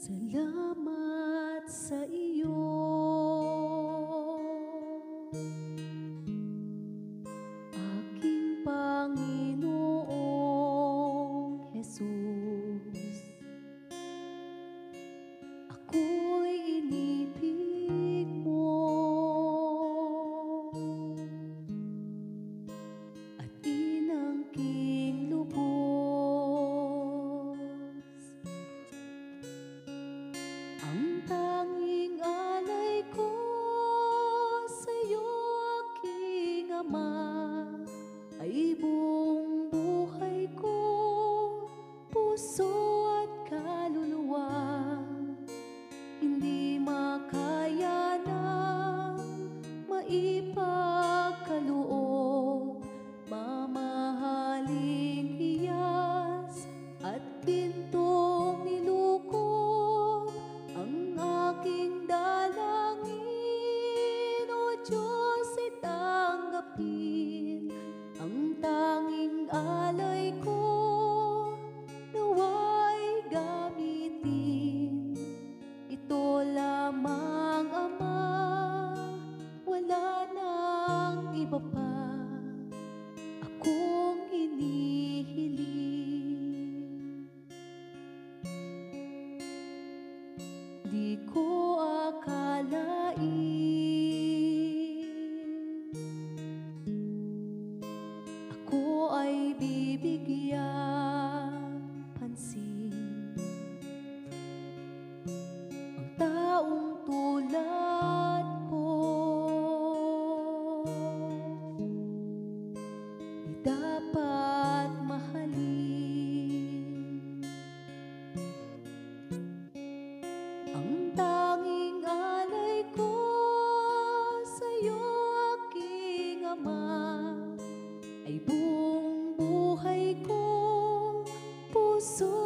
Salamat sa iyo, aking Panginoong Jesus. Ako'y inibig mo at inangking lubos. Ang tanging alay ko sa'yo, aking Ama, ay buong buhay ko, puso at kaluluwa. Hindi makaya ng maipagkaloob, mamahaling hiyas at gintong nilukob ang aking dalangin. O Diyos, itanggapin ang tanging alay ko, nawa'y gamitin. Ito lamang, Ama, wala nang iba pa akong hinihiling. Di ko akalain ako ay bibigyan pansin. Ang taong tulad ko di dapat mahalin. Ang tanging alay ko sa'yo, aking Ama, ay buong buhay ko, puso